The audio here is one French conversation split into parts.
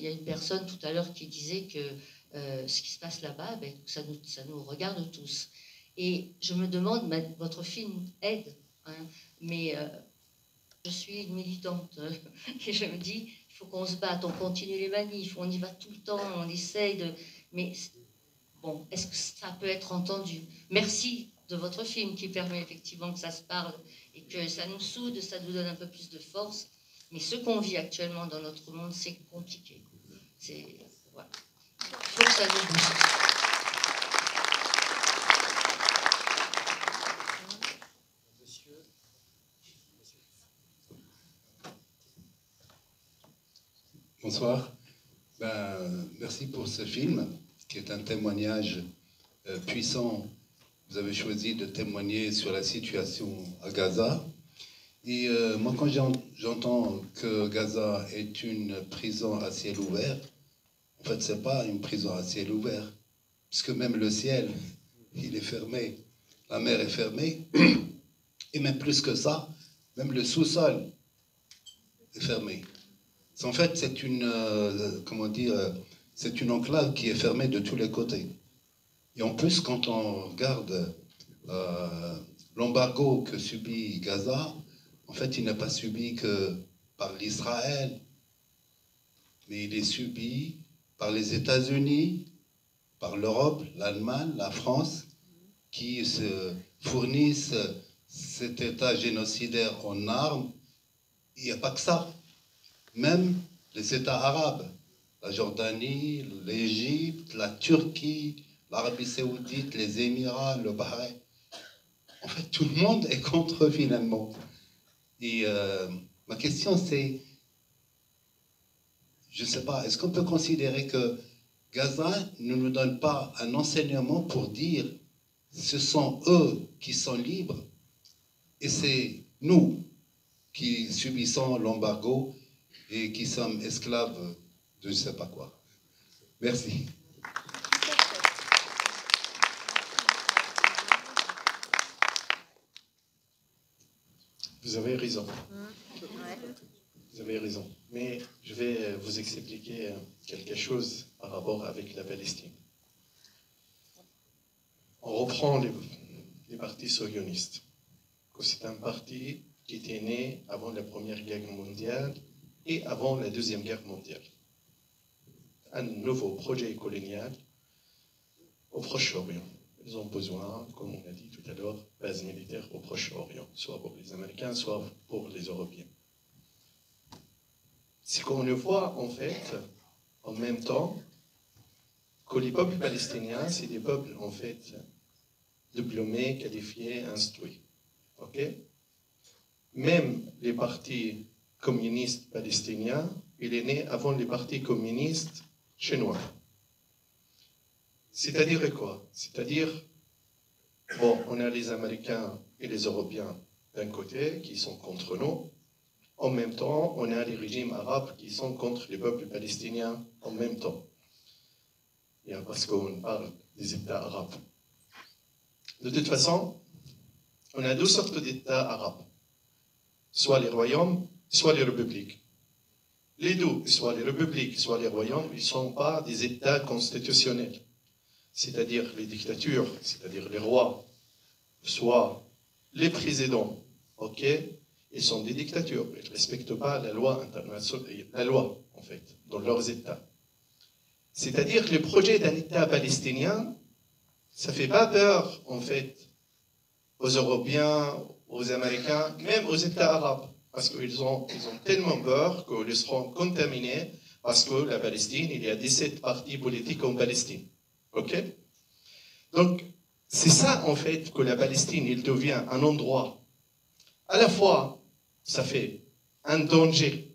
il y a une personne tout à l'heure qui disait que ce qui se passe là-bas, ben, ça nous regarde tous. Et je me demande, ben, votre film aide, hein, mais je suis une militante et je me dis, il faut qu'on se batte, on continue les manifs, on y va tout le temps, on essaye de... Mais bon, est-ce que ça peut être entendu? Merci de votre film qui permet effectivement que ça se parle et que ça nous soude, ça nous donne un peu plus de force. Mais ce qu'on vit actuellement dans notre monde, c'est compliqué. Voilà. Il faut que ça nous bouge. Bonsoir. Merci pour ce film, qui est un témoignage puissant. Vous avez choisi de témoigner sur la situation à Gaza. Et moi, quand j'entends que Gaza est une prison à ciel ouvert, en fait, ce n'est pas une prison à ciel ouvert, puisque même le ciel, il est fermé. La mer est fermée. Et même plus que ça, même le sous-sol est fermé. En fait, c'est une, c'est une enclave qui est fermée de tous les côtés. Et en plus, quand on regarde l'embargo que subit Gaza, en fait, il n'est pas subi que par l'Israël, mais il est subi par les États-Unis, par l'Europe, l'Allemagne, la France, qui se fournissent cet État génocidaire en armes. Il n'y a pas que ça. Même les États arabes, la Jordanie, l'Égypte, la Turquie, l'Arabie Saoudite, les Émirats, le Bahreïn. En fait, tout le monde est contre finalement. Et ma question c'est, je ne sais pas, est-ce qu'on peut considérer que Gaza ne nous donne pas un enseignement pour dire ce sont eux qui sont libres et c'est nous qui subissons l'embargo et qui sommes esclaves de je ne sais pas quoi. Merci. Vous avez raison. Vous avez raison. Mais je vais vous expliquer quelque chose par rapport avec la Palestine. On reprend les partis sionistes. C'est un parti qui était né avant la Première Guerre mondiale et avant la Deuxième Guerre mondiale. Un nouveau projet colonial au Proche-Orient. Ils ont besoin, comme on a dit tout à l'heure, de bases militaires au Proche-Orient, soit pour les Américains, soit pour les Européens. C'est qu'on le voit, en fait, en même temps, que les peuples palestiniens, c'est des peuples, en fait, diplômés, qualifiés, instruits. Ok? Même les partis communistes palestiniens, il est né avant les partis communistes chinois. C'est-à-dire quoi? C'est-à-dire, bon, on a les Américains et les Européens d'un côté qui sont contre nous. En même temps, on a les régimes arabes qui sont contre les peuples palestiniens en même temps. Et parce qu'on parle des États arabes. De toute façon, on a deux sortes d'États arabes. Soit les royaumes, soit les républiques. Les deux, soit les républiques, soit les royaumes, ils ne sont pas des États constitutionnels. C'est-à-dire les dictatures, c'est-à-dire les rois, soit les présidents, ok, ils sont des dictatures, ils ne respectent pas la loi internationale, la loi, en fait, dans leurs États. C'est-à-dire que le projet d'un État palestinien, ça ne fait pas peur, en fait, aux Européens, aux Américains, même aux États arabes, parce qu'ils ont tellement peur qu'ils seront contaminés, parce que la Palestine, il y a 17 partis politiques en Palestine. Ok? Donc, c'est ça, en fait, que la Palestine, il devient un endroit, à la fois, ça fait un danger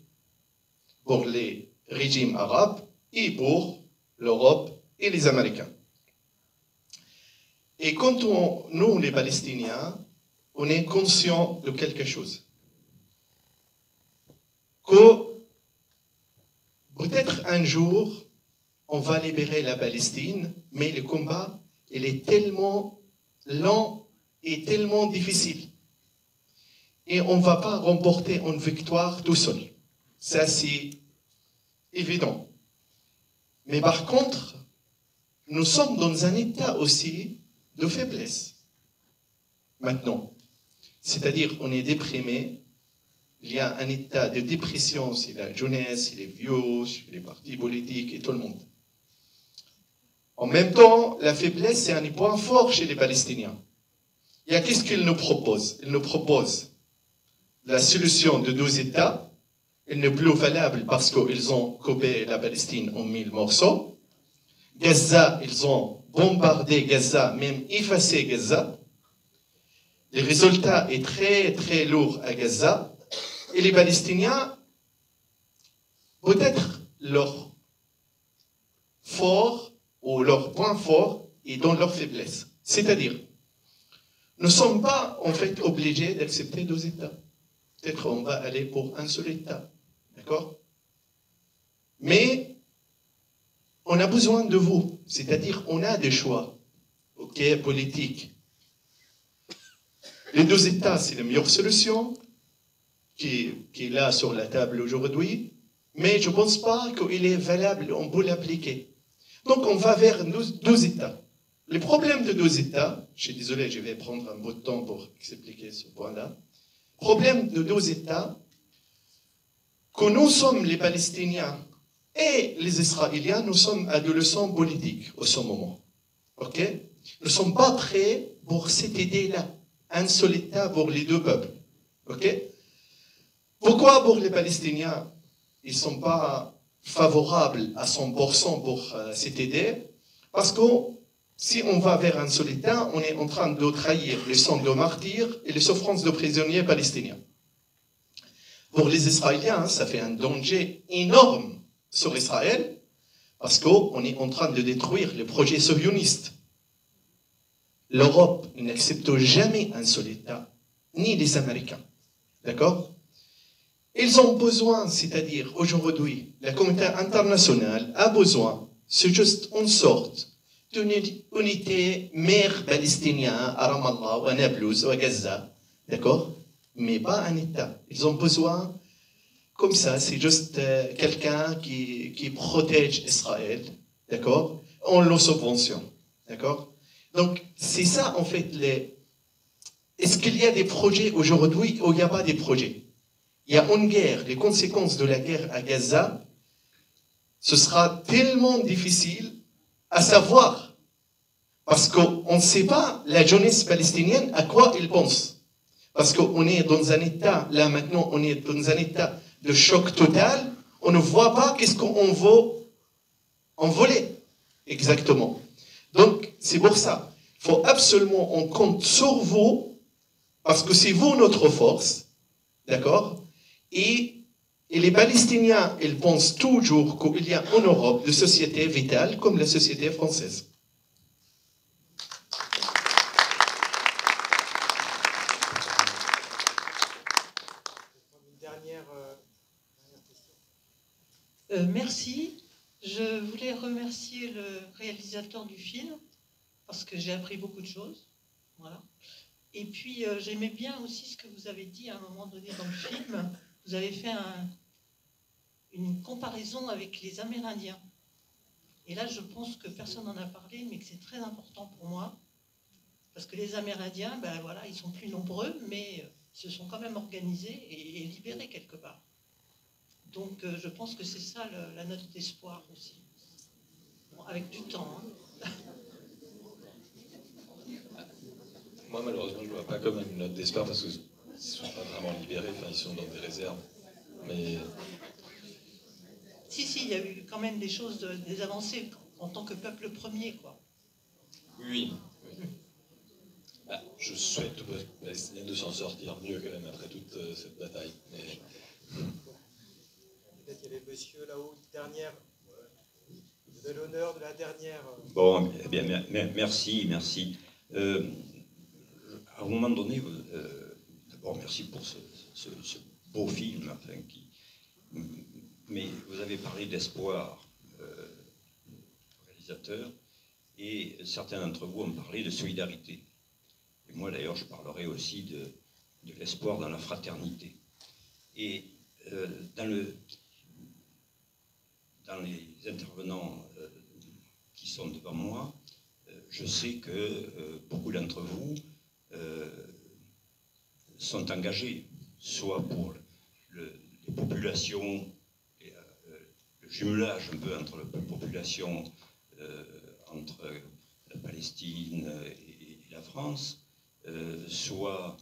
pour les régimes arabes et pour l'Europe et les Américains. Et quand nous, les Palestiniens, on est conscients de quelque chose. Que peut-être un jour, on va libérer la Palestine, mais le combat, il est tellement lent et tellement difficile. Et on ne va pas remporter une victoire tout seul. Ça, c'est évident. Mais par contre, nous sommes dans un état aussi de faiblesse. Maintenant, c'est-à-dire on est déprimé, il y a un état de dépression chez la jeunesse, chez les vieux, chez les partis politiques et tout le monde. En même temps, la faiblesse, c'est un point fort chez les Palestiniens. Il y a qu'est-ce qu'ils nous proposent? Ils nous proposent la solution de 2 États. Elle n'est plus valable parce qu'ils ont coupé la Palestine en 1000 morceaux. Gaza, ils ont bombardé Gaza, même effacé Gaza. Le résultat est très, très lourd à Gaza. Et les Palestiniens, peut-être leur fort ou leur point fort est dans leur faiblesse. C'est-à-dire, nous ne sommes pas en fait obligés d'accepter 2 États. Peut-être on va aller pour un seul État. D'accord? Mais on a besoin de vous. C'est-à-dire, on a des choix, ok, politiques. Les 2 États, c'est la meilleure solution qui est là sur la table aujourd'hui, mais je ne pense pas qu'il est valable, on peut l'appliquer. Donc on va vers 2 États. Le problème de 2 États, je suis désolé, je vais prendre un peu de temps pour expliquer ce point-là. Le problème de 2 États, que nous sommes les Palestiniens et les Israéliens, nous sommes adolescents politiques au ce moment. Ok? Nous ne sommes pas prêts pour cette idée-là. Un seul État pour les 2 peuples. Ok? Pourquoi pour les Palestiniens, ils ne sont pas favorables à 100% pour cette idée? Parce que si on va vers un seul État, on est en train de trahir les sangs de martyrs et les souffrances de prisonniers palestiniens. Pour les Israéliens, ça fait un danger énorme sur Israël, parce qu'on est en train de détruire le projet sioniste. L'Europe n'accepte jamais un seul État, ni les Américains. D'accord? Ils ont besoin, c'est-à-dire aujourd'hui, la communauté internationale a besoin, c'est juste une sorte d'une unité mère palestinienne à Ramallah, ou à Nablus, ou à Gaza, d'accord? Mais pas un État. Ils ont besoin, comme ça, c'est juste quelqu'un qui protège Israël, d'accord? On le subventionne, d'accord? Donc, c'est ça, en fait, est-ce qu'il y a des projets aujourd'hui ou il n'y a pas des projets? Il y a une guerre, les conséquences de la guerre à Gaza, ce sera tellement difficile à savoir. Parce qu'on ne sait pas, la jeunesse palestinienne, à quoi ils pensent. Parce qu'on est dans un état, là maintenant, on est dans un état de choc total, on ne voit pas qu'est-ce qu'on veut envoler exactement. Donc, c'est pour ça, il faut absolument, on compte sur vous, parce que c'est vous notre force, d'accord? Et les Palestiniens, ils pensent toujours qu'il y a en Europe des sociétés vitales comme la société française. Une dernière question. Merci. Je voulais remercier le réalisateur du film parce que j'ai appris beaucoup de choses. Voilà. Et puis j'aimais bien aussi ce que vous avez dit à un moment donné dans le film. Vous avez fait une comparaison avec les Amérindiens. Et là, je pense que personne n'en a parlé, mais que c'est très important pour moi. Parce que les Amérindiens, ben voilà, ils sont plus nombreux, mais ils se sont quand même organisés et libérés quelque part. Donc je pense que c'est ça la note d'espoir aussi. Bon, avec du temps. Hein. Moi, malheureusement, je ne vois pas comme une note d'espoir parce qu'ils ne sont pas vraiment libérés, enfin, ils sont dans des réserves. Mais... Si, il y a eu quand même des choses, des avancées en tant que peuple premier, quoi. Oui. Bah, je souhaite aux Palestiniens de s'en sortir mieux quand même après toute cette bataille. Mais... Peut-être qu'il y avait monsieur là-haut, dernière. Vous avez l'honneur de la dernière. Bon, eh bien, merci. À un moment donné, d'abord, merci pour ce beau film, enfin, mais vous avez parlé d'espoir, réalisateur, et certains d'entre vous ont parlé de solidarité. Et moi, d'ailleurs, je parlerai aussi de l'espoir dans la fraternité. Et dans dans les intervenants qui sont devant moi, je sais que beaucoup d'entre vous sont engagés, soit pour les populations, le jumelage un peu entre les populations, entre la Palestine et la France, soit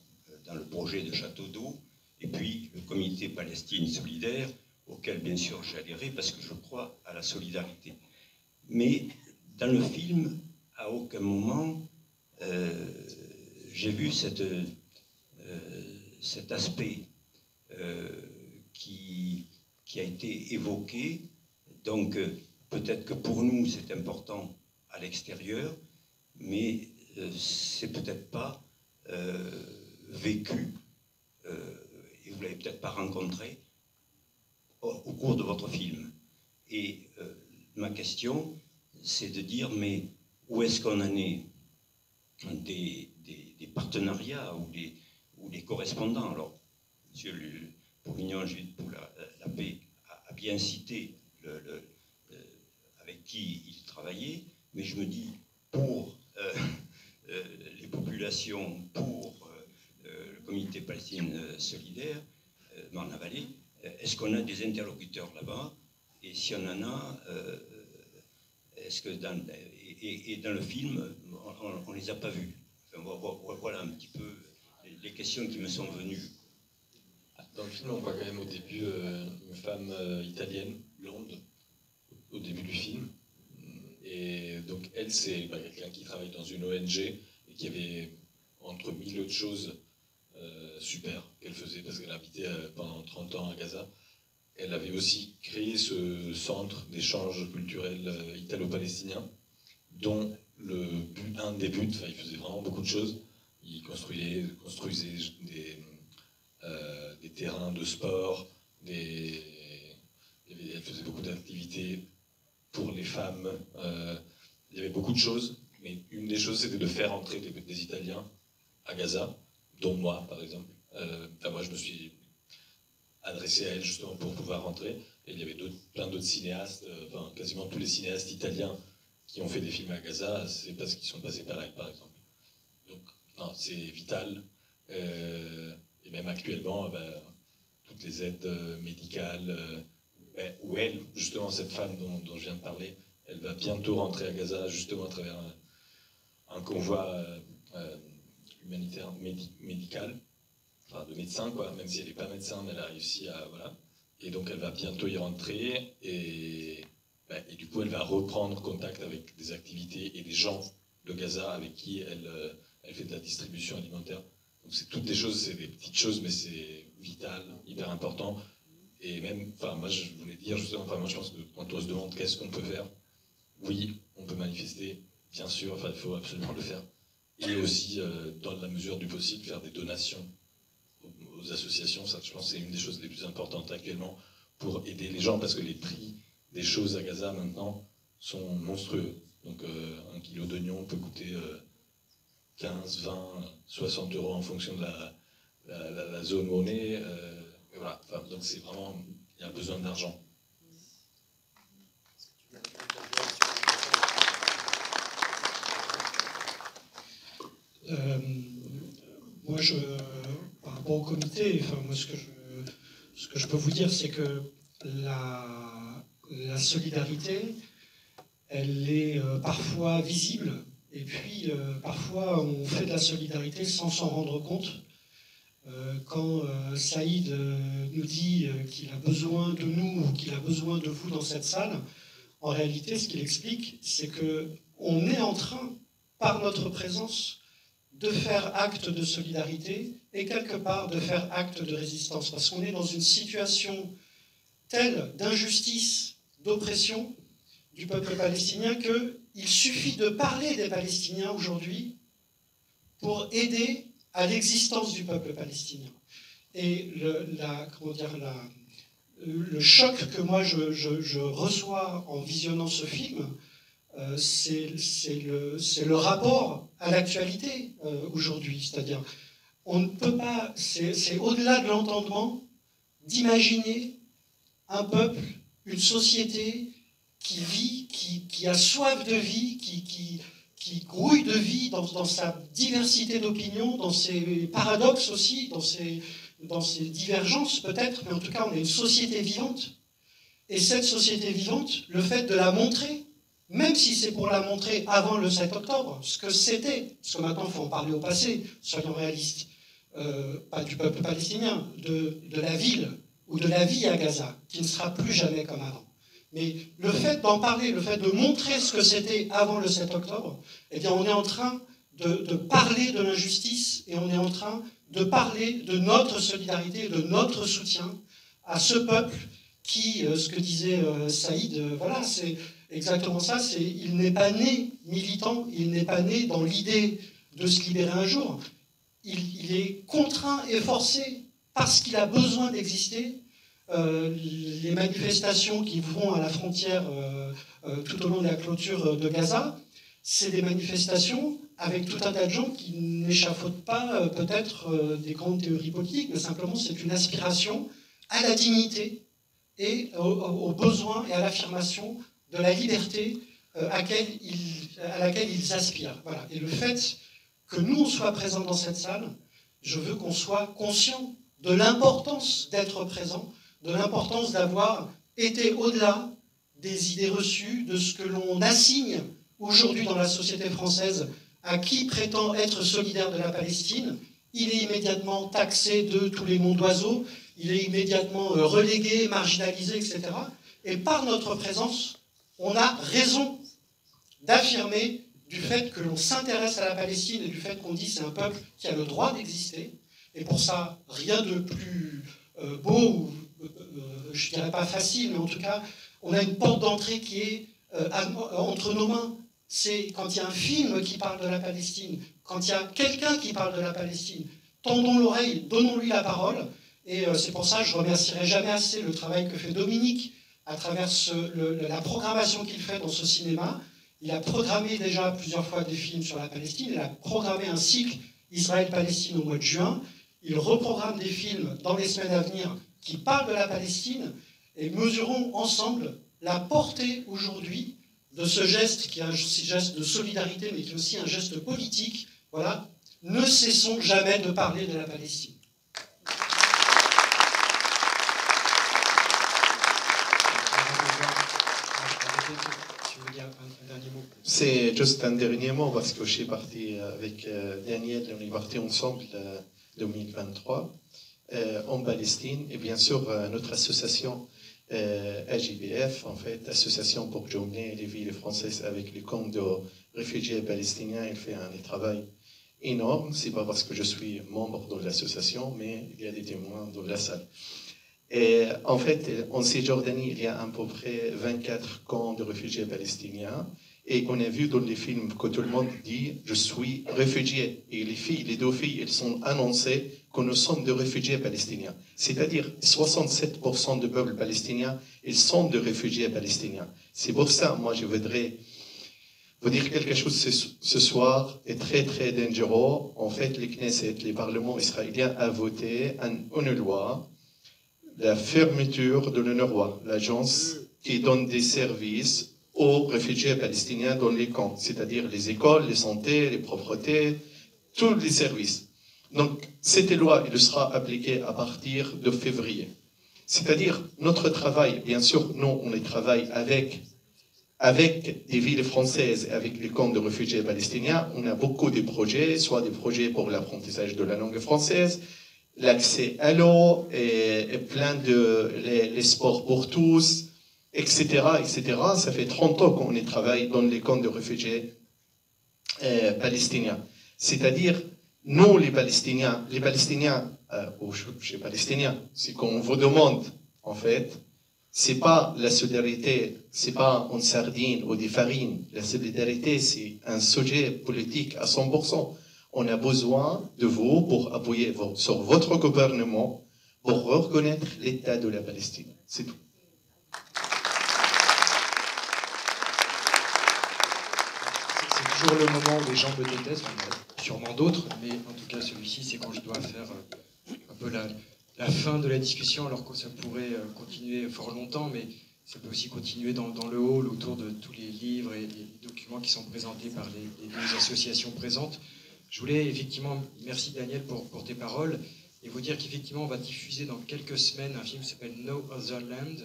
dans le projet de Château d'Eau, et puis le comité Palestine solidaire, auquel bien sûr j'ai adhéré parce que je crois à la solidarité. Mais dans le film, à aucun moment, j'ai vu cet aspect qui a été évoqué. Donc peut-être que pour nous c'est important à l'extérieur, mais c'est peut-être pas vécu, et vous l'avez peut-être pas rencontré au cours de votre film. Et ma question, c'est de dire, mais où est-ce qu'on en est des partenariats ou des correspondants? Alors, monsieur le Bourguignon, pour la paix, a bien cité avec qui il travaillait, mais je me dis, pour les populations, pour le comité Palestine solidaire, Marne-la-Vallée, est-ce qu'on a des interlocuteurs là-bas? Et si on en a, est-ce que dans le film, on ne les a pas vus? Enfin, voilà un petit peu les questions qui me sont venues. Dans le film, on voit quand même au début une femme italienne, blonde, au début du film. Et donc elle, c'est quelqu'un qui travaille dans une ONG et qui avait, entre mille autres choses, super qu'elle faisait, parce qu'elle habitait pendant 30 ans à Gaza. Elle avait aussi créé ce centre d'échange culturel italo-palestinien, dont un des buts, il faisait vraiment beaucoup de choses. Il construisait des terrains de sport, elle faisait beaucoup d'activités pour les femmes. Il y avait beaucoup de choses, mais une des choses, c'était de faire entrer des Italiens à Gaza, dont moi, par exemple. Moi, je me suis adressé à elle justement pour pouvoir rentrer. Et il y avait plein d'autres cinéastes, quasiment tous les cinéastes italiens qui ont fait des films à Gaza, c'est parce qu'ils sont passés par elle, par exemple. Donc, c'est vital. Et même actuellement, toutes les aides médicales, où elle, justement, cette femme dont je viens de parler, elle va bientôt rentrer à Gaza, justement à travers un convoi humanitaire médical, de médecin, quoi, même si elle n'est pas médecin, mais elle a réussi à... Voilà. Et donc elle va bientôt y rentrer, et du coup elle va reprendre contact avec des activités et des gens de Gaza avec qui elle fait de la distribution alimentaire. Donc c'est toutes des choses, c'est des petites choses, mais c'est vital, hyper important. Et même, moi je voulais dire justement, moi je pense que quand on se demande qu'est-ce qu'on peut faire, oui, on peut manifester, bien sûr, il faut absolument le faire. Et aussi, dans la mesure du possible, faire des donations aux associations. Ça, je pense, c'est une des choses les plus importantes actuellement pour aider les gens, parce que les prix des choses à Gaza maintenant sont monstrueux. Donc un kilo d'oignon peut coûter 15, 20, 60 euros en fonction de la zone où on est. Voilà. Donc c'est vraiment, il y a besoin d'argent. Moi, par rapport au comité, moi, ce que je peux vous dire, c'est que la solidarité, elle est parfois visible, et puis parfois on fait de la solidarité sans s'en rendre compte. Quand Saïd nous dit qu'il a besoin de nous, ou qu'il a besoin de vous dans cette salle, en réalité, ce qu'il explique, c'est qu'on est en train, par notre présence, de faire acte de solidarité et quelque part de faire acte de résistance, parce qu'on est dans une situation telle d'injustice, d'oppression du peuple palestinien qu'il suffit de parler des Palestiniens aujourd'hui pour aider à l'existence du peuple palestinien. Et le choc que moi je reçois en visionnant ce film, c'est le rapport à l'actualité aujourd'hui. C'est-à-dire, on ne peut pas, c'est au-delà de l'entendement, d'imaginer un peuple, une société, qui vit, qui a soif de vie, qui grouille de vie dans sa diversité d'opinions, dans ses paradoxes aussi, dans ses divergences peut-être, mais en tout cas on est une société vivante. Et cette société vivante, le fait de la montrer, même si c'est pour la montrer avant le 7 octobre, ce que c'était, parce que maintenant il faut en parler au passé, soyons réalistes, pas du peuple palestinien, de la ville ou de la vie à Gaza, qui ne sera plus jamais comme avant. Mais le fait d'en parler, le fait de montrer ce que c'était avant le 7 octobre, eh bien on est en train de parler de l'injustice et on est en train de parler de notre solidarité, de notre soutien à ce peuple qui, ce que disait Saïd, voilà, c'est exactement ça, il n'est pas né militant, il n'est pas né dans l'idée de se libérer un jour, il est contraint et forcé parce qu'il a besoin d'exister. Les manifestations qui vont à la frontière tout au long de la clôture de Gaza, c'est des manifestations avec tout un tas de gens qui n'échafaudent pas peut-être des grandes théories politiques, mais simplement c'est une aspiration à la dignité et au besoin et à l'affirmation de la liberté à laquelle ils aspirent. Voilà. Et le fait que nous, on soit présents dans cette salle, je veux qu'on soit conscient de l'importance d'être présent, de l'importance d'avoir été au-delà des idées reçues, de ce que l'on assigne aujourd'hui dans la société française à qui prétend être solidaire de la Palestine. Il est immédiatement taxé de tous les noms d'oiseaux, il est immédiatement relégué, marginalisé, etc. Et par notre présence, on a raison d'affirmer du fait que l'on s'intéresse à la Palestine et du fait qu'on dit c'est un peuple qui a le droit d'exister. Et pour ça, rien de plus beau, ou je ne dirais pas facile, mais en tout cas, on a une porte d'entrée qui est entre nos mains. C'est quand il y a un film qui parle de la Palestine, quand il y a quelqu'un qui parle de la Palestine, tendons l'oreille, donnons-lui la parole. Et c'est pour ça que je ne remercierai jamais assez le travail que fait Dominique à travers la programmation qu'il fait dans ce cinéma. Il a programmé déjà plusieurs fois des films sur la Palestine, il a programmé un cycle Israël-Palestine au mois de juin. Il reprogramme des films dans les semaines à venir qui parlent de la Palestine et mesurons ensemble la portée aujourd'hui de ce geste qui est un geste de solidarité mais qui est aussi un geste politique. Voilà, ne cessons jamais de parler de la Palestine. C'est juste un dernier mot parce que je suis parti avec Daniel, on est parti ensemble 2023 en Palestine et bien sûr notre association AJBF, en fait, Association pour joindre les villes françaises avec les camps de réfugiés palestiniens, elle fait un travail énorme. C'est pas parce que je suis membre de l'association, mais il y a des témoins dans la salle. Et en fait, en Cisjordanie, il y a à peu près 24 camps de réfugiés palestiniens. Et on a vu dans les films que tout le monde dit « je suis réfugié ». Et les deux filles, elles sont annoncées que nous sommes des réfugiés palestiniens. C'est-à-dire 67% du peuple palestinien, ils sont des réfugiés palestiniens. C'est pour ça, moi, je voudrais vous dire quelque chose ce soir est très, très dangereux. En fait, les Knesset, les parlements israéliens, a voté une loi, la fermeture de l'UNRWA, l'agence qui donne des services aux réfugiés palestiniens dans les camps, c'est-à-dire les écoles, les santé, les propretés, tous les services. Donc, cette loi, elle sera appliquée à partir de février. C'est-à-dire, notre travail, bien sûr, nous, on travaille avec des villes françaises, avec les camps de réfugiés palestiniens. On a beaucoup de projets, soit des projets pour l'apprentissage de la langue française, l'accès à l'eau, et plein de les sports pour tous, etc., etc. Ça fait 30 ans qu'on travaille dans les camps de réfugiés palestiniens. C'est-à-dire, nous, les Palestiniens, ou chez Palestiniens, c'est qu'on vous demande, en fait, c'est pas la solidarité, c'est pas une sardine ou des farines. La solidarité, c'est un sujet politique à 100%. On a besoin de vous pour appuyer sur votre gouvernement pour reconnaître l'État de la Palestine. C'est tout. C'est toujours le moment où les gens me détestent, il y en a sûrement d'autres, mais en tout cas celui-ci, c'est quand je dois faire un peu la fin de la discussion, alors que ça pourrait continuer fort longtemps, mais ça peut aussi continuer dans le hall autour de tous les livres et les documents qui sont présentés par les deux associations présentes. Je voulais effectivement, merci Daniel pour tes paroles, et vous dire qu'effectivement on va diffuser dans quelques semaines un film qui s'appelle No Other Land,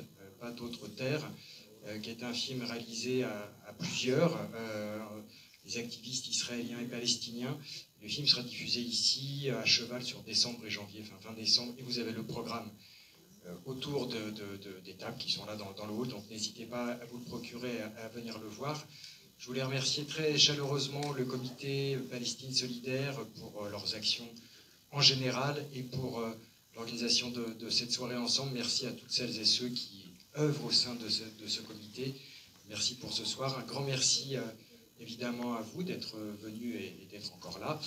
pas d'autre terre, qui est un film réalisé à plusieurs, des activistes israéliens et palestiniens. Le film sera diffusé ici, à cheval sur décembre et janvier, fin décembre, et vous avez le programme autour des tables qui sont là dans le hall, donc n'hésitez pas à vous le procurer, à venir le voir. Je voulais remercier très chaleureusement le comité Palestine Solidaire pour leurs actions en général et pour l'organisation de cette soirée ensemble. Merci à toutes celles et ceux qui œuvrent au sein de ce comité. Merci pour ce soir. Un grand merci évidemment à vous d'être venus et d'être encore là.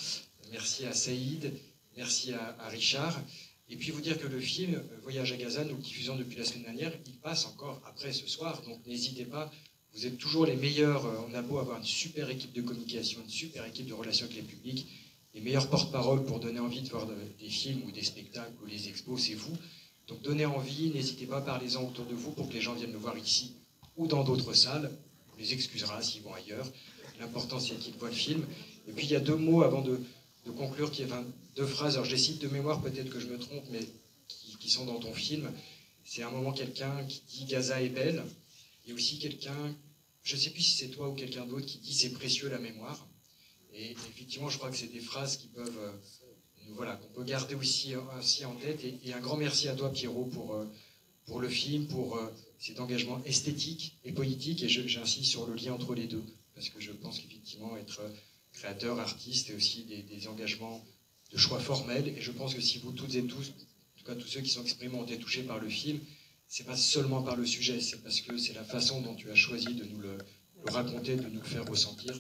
Merci à Saïd, merci à Richard. Et puis vous dire que le film Voyage à Gaza, nous le diffusons depuis la semaine dernière, il passe encore après ce soir, donc n'hésitez pas, vous êtes toujours les meilleurs, on a beau avoir une super équipe de communication, une super équipe de relations avec les publics, les meilleurs porte-parole pour donner envie de voir des films ou des spectacles ou les expos, c'est vous. Donc donnez envie, n'hésitez pas, parlez-en autour de vous pour que les gens viennent le voir ici ou dans d'autres salles, on les excusera s'ils vont ailleurs. L'important c'est qu'ils voient le film. Et puis il y a deux mots avant de conclure, deux phrases, alors je les cite de mémoire, peut-être que je me trompe, mais qui sont dans ton film. C'est un moment quelqu'un qui dit « Gaza est belle », et aussi quelqu'un, je ne sais plus si c'est toi ou quelqu'un d'autre, qui dit « c'est précieux la mémoire ». Et effectivement, je crois que c'est des phrases qui peuvent, voilà, qu'on peut garder aussi en tête. Et un grand merci à toi, Pierrot, pour le film, pour cet engagement esthétique et politique, et j'insiste sur le lien entre les deux, parce que je pense qu'effectivement, être créateur, artiste, et aussi des engagements de choix formels, et je pense que si vous toutes et tous, en tout cas tous ceux qui sont exprimés ont été touchés par le film, c'est pas seulement par le sujet, c'est parce que c'est la façon dont tu as choisi de nous le raconter, de nous le faire ressentir.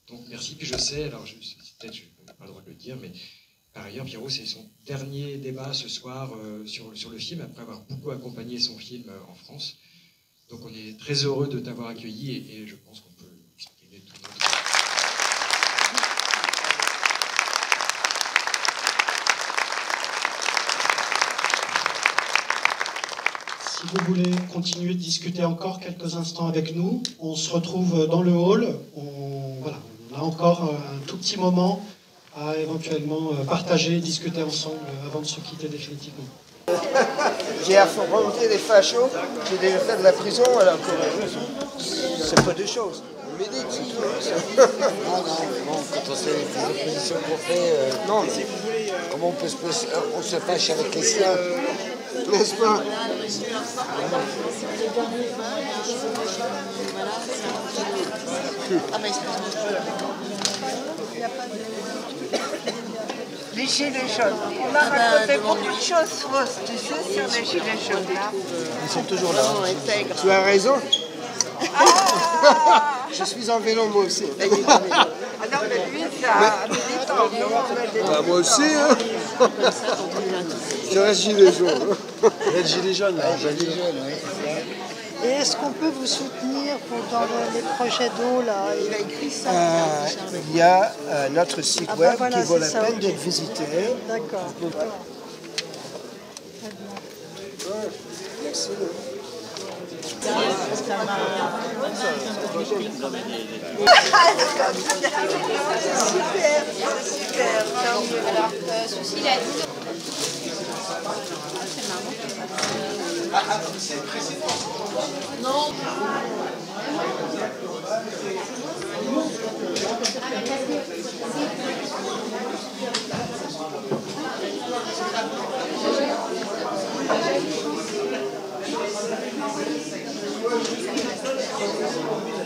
Donc merci, puis je sais, alors peut-être je n'ai pas le droit de le dire, mais par ailleurs Pierrot, c'est son dernier débat ce soir sur le film, après avoir beaucoup accompagné son film en France. Donc on est très heureux de t'avoir accueilli, et je pense qu'on peut exprimer tout notre... Si vous voulez continuer de discuter encore quelques instants avec nous, on se retrouve dans le hall. On a encore un tout petit moment à éventuellement partager, discuter ensemble avant de se quitter définitivement. J'ai affronté les fachos, j'ai déjà fait de la prison, alors c'est pas deux choses. Mais dit que c'est non, quand on sait les oppositions qu'on fait, non, mais comment on se fâche avec les siens, n'est-ce pas? Les gilets jaunes. On a raconté beaucoup de choses fausses, tu sais, sur les gilets jaunes. Ils sont toujours là. Tu as raison. Je suis en vélo moi aussi. Ah non, mais lui, c'est un militant. Moi aussi, hein. Je reste gilet jaune. Le gilet jaune, là. Gilet jaune, oui. Et est-ce qu'on peut vous soutenir dans les projets d'eau là? Il a écrit ça. Il y a notre site web voilà, qui vaut la ça, peine okay. d'être visité. D'accord. Merci. Super. Alors, ceci, il a dit... Non. Thank you.